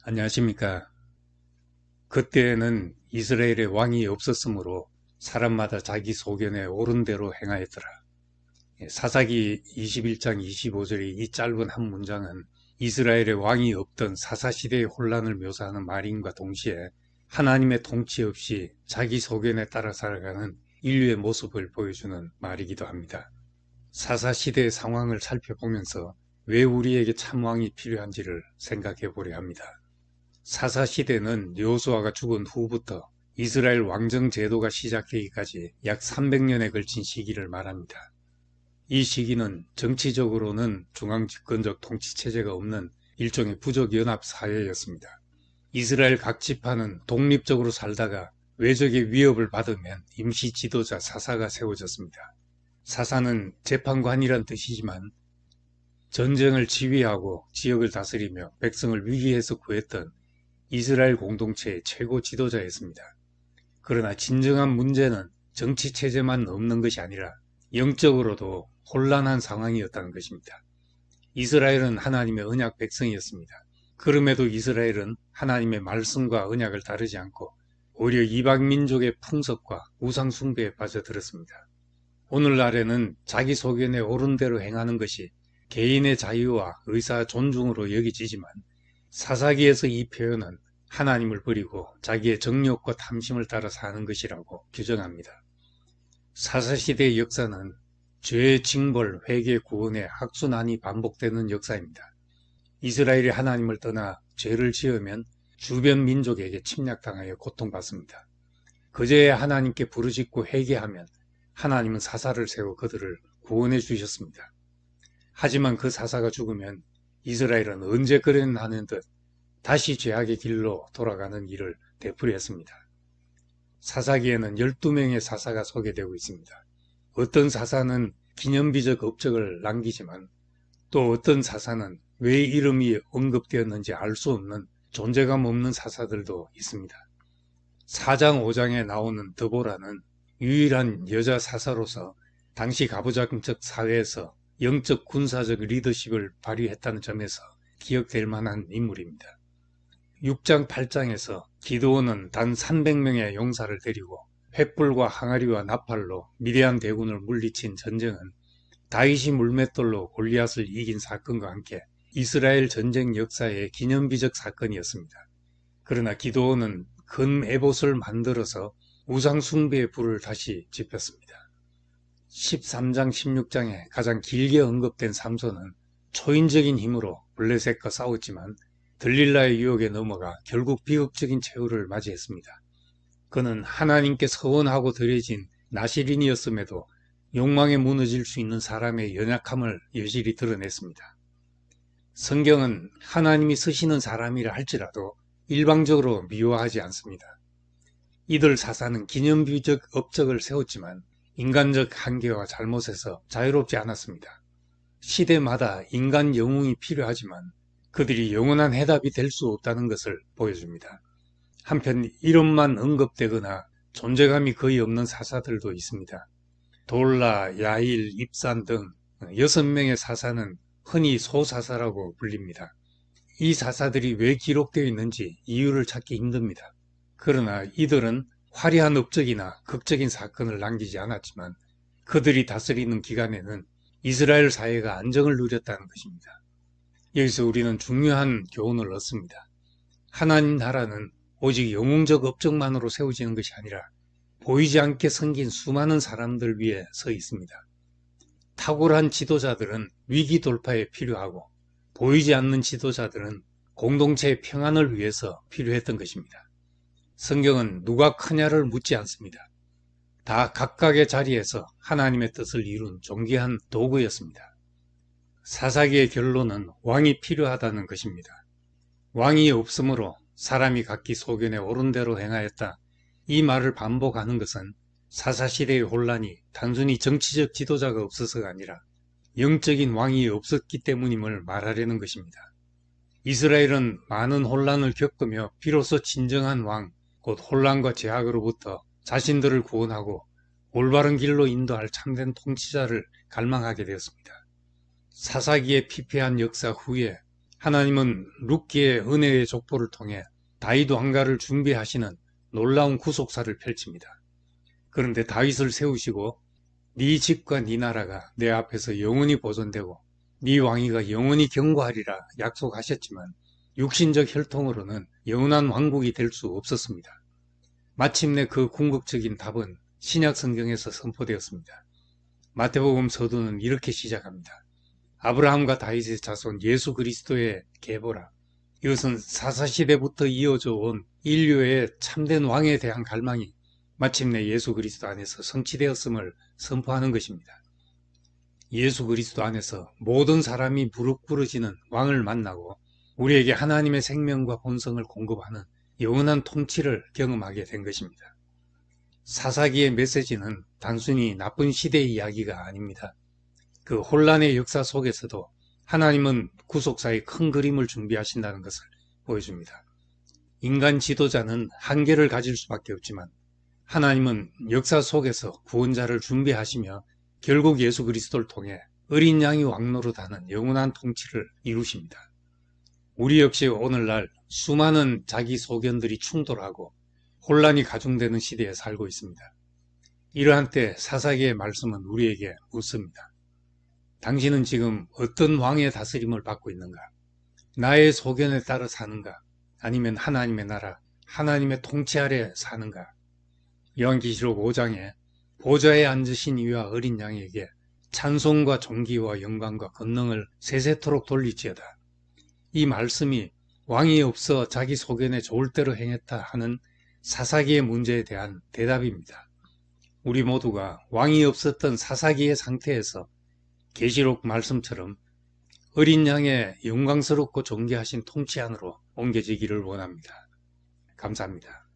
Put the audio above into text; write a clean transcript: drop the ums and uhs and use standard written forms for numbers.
안녕하십니까. 그때에는 이스라엘의 왕이 없었으므로 사람마다 자기 소견에 옳은 대로 행하였더라. 사사기 21장 25절의 이 짧은 한 문장은 이스라엘의 왕이 없던 사사시대의 혼란을 묘사하는 말임과 동시에 하나님의 통치 없이 자기 소견에 따라 살아가는 인류의 모습을 보여주는 말이기도 합니다. 사사시대의 상황을 살펴보면서 왜 우리에게 참왕이 필요한지를 생각해 보려 합니다. 사사시대는 여호수아가 죽은 후부터 이스라엘 왕정 제도가 시작되기까지 약 300년에 걸친 시기를 말합니다. 이 시기는 정치적으로는 중앙집권적 통치체제가 없는 일종의 부족연합 사회였습니다. 이스라엘 각 지파는 독립적으로 살다가 외적의 위협을 받으면 임시 지도자 사사가 세워졌습니다. 사사는 재판관이란 뜻이지만 전쟁을 지휘하고 지역을 다스리며 백성을 위기에서 구했던 이스라엘 공동체의 최고 지도자였습니다. 그러나 진정한 문제는 정치체제만 없는 것이 아니라 영적으로도 혼란한 상황이었다는 것입니다. 이스라엘은 하나님의 언약 백성이었습니다. 그럼에도 이스라엘은 하나님의 말씀과 언약을 다루지 않고 오히려 이방 민족의 풍습과 우상 숭배에 빠져들었습니다. 오늘날에는 자기 소견에 옳은 대로 행하는 것이 개인의 자유와 의사 존중으로 여겨지지만 사사기에서 이 표현은 하나님을 버리고 자기의 정욕과 탐심을 따라 사는 것이라고 규정합니다. 사사시대의 역사는 죄의 징벌, 회개, 구원의 악순환이 반복되는 역사입니다. 이스라엘이 하나님을 떠나 죄를 지으면 주변 민족에게 침략당하여 고통받습니다. 그제야 하나님께 부르짖고 회개하면 하나님은 사사를 세워 그들을 구원해 주셨습니다. 하지만 그 사사가 죽으면 이스라엘은 언제 그랬나는 듯 다시 죄악의 길로 돌아가는 일을 되풀이했습니다. 사사기에는 12명의 사사가 소개되고 있습니다. 어떤 사사는 기념비적 업적을 남기지만 또 어떤 사사는 왜 이름이 언급되었는지 알 수 없는 존재감 없는 사사들도 있습니다. 4장 5장에 나오는 드보라는 유일한 여자 사사로서 당시 가부장적 사회에서 영적 군사적 리더십을 발휘했다는 점에서 기억될 만한 인물입니다. 6장 8장에서 기드온은 단 300명의 용사를 데리고 횃불과 항아리와 나팔로 미디안 대군을 물리친 전쟁은 다윗이 물맷돌로 골리앗을 이긴 사건과 함께 이스라엘 전쟁 역사의 기념비적 사건이었습니다. 그러나 기드온은 금 에봇을 만들어서 우상 숭배의 불을 다시 지폈습니다. 13장 16장에 가장 길게 언급된 삼손은 초인적인 힘으로 블레셋과 싸웠지만 들릴라의 유혹에 넘어가 결국 비극적인 최후를 맞이했습니다. 그는 하나님께 서원하고 드려진 나시린이었음에도 욕망에 무너질 수 있는 사람의 연약함을 여실히 드러냈습니다. 성경은 하나님이 쓰시는 사람이라 할지라도 일방적으로 미워하지 않습니다. 이들 사사는 기념비적 업적을 세웠지만 인간적 한계와 잘못에서 자유롭지 않았습니다. 시대마다 인간 영웅이 필요하지만 그들이 영원한 해답이 될 수 없다는 것을 보여줍니다. 한편 이름만 언급되거나 존재감이 거의 없는 사사들도 있습니다. 돌라, 야일, 입산 등 6명의 사사는 흔히 소사사라고 불립니다. 이 사사들이 왜 기록되어 있는지 이유를 찾기 힘듭니다. 그러나 이들은 화려한 업적이나 극적인 사건을 남기지 않았지만 그들이 다스리는 기간에는 이스라엘 사회가 안정을 누렸다는 것입니다. 여기서 우리는 중요한 교훈을 얻습니다. 하나님 나라는 오직 영웅적 업적만으로 세워지는 것이 아니라 보이지 않게 섬긴 수많은 사람들 위에 서 있습니다. 탁월한 지도자들은 위기 돌파에 필요하고 보이지 않는 지도자들은 공동체의 평안을 위해서 필요했던 것입니다. 성경은 누가 크냐를 묻지 않습니다. 다 각각의 자리에서 하나님의 뜻을 이룬 존귀한 도구였습니다. 사사기의 결론은 왕이 필요하다는 것입니다. 왕이 없으므로 사람이 각기 소견에 옳은 대로 행하였다. 이 말을 반복하는 것은 사사시대의 혼란이 단순히 정치적 지도자가 없어서가 아니라 영적인 왕이 없었기 때문임을 말하려는 것입니다. 이스라엘은 많은 혼란을 겪으며 비로소 진정한 왕, 곧 혼란과 제약으로부터 자신들을 구원하고 올바른 길로 인도할 참된 통치자를 갈망하게 되었습니다. 사사기의 피폐한 역사 후에 하나님은 룻기의 은혜의 족보를 통해 다윗 왕가를 준비하시는 놀라운 구속사를 펼칩니다. 그런데 다윗을 세우시고 네 집과 네 나라가 내 앞에서 영원히 보존되고 네 왕위가 영원히 경고하리라 약속하셨지만 육신적 혈통으로는 영원한 왕국이 될 수 없었습니다. 마침내 그 궁극적인 답은 신약 성경에서 선포되었습니다. 마태복음 서두는 이렇게 시작합니다. 아브라함과 다윗의 자손 예수 그리스도의 계보라. 이것은 사사시대부터 이어져 온 인류의 참된 왕에 대한 갈망이 마침내 예수 그리스도 안에서 성취되었음을 선포하는 것입니다. 예수 그리스도 안에서 모든 사람이 무릎 꿇어지는 왕을 만나고 우리에게 하나님의 생명과 본성을 공급하는 영원한 통치를 경험하게 된 것입니다. 사사기의 메시지는 단순히 나쁜 시대의 이야기가 아닙니다. 그 혼란의 역사 속에서도 하나님은 구속사의 큰 그림을 준비하신다는 것을 보여줍니다. 인간 지도자는 한계를 가질 수밖에 없지만 하나님은 역사 속에서 구원자를 준비하시며 결국 예수 그리스도를 통해 어린 양이 왕노릇하는 영원한 통치를 이루십니다. 우리 역시 오늘날 수많은 자기 소견들이 충돌하고 혼란이 가중되는 시대에 살고 있습니다. 이러한 때 사사기의 말씀은 우리에게 묻습니다. 당신은 지금 어떤 왕의 다스림을 받고 있는가? 나의 소견에 따라 사는가? 아니면 하나님의 나라, 하나님의 통치 아래 사는가? 요한계시록 5장에 보좌에 앉으신 이와 어린 양에게 찬송과 존귀와 영광과 권능을 세세토록 돌리지어다. 이 말씀이 왕이 없어 자기 소견에 좋을 대로 행했다 하는 사사기의 문제에 대한 대답입니다. 우리 모두가 왕이 없었던 사사기의 상태에서 계시록 말씀처럼 어린 양의 영광스럽고 존귀하신 통치 안으로 옮겨지기를 원합니다. 감사합니다.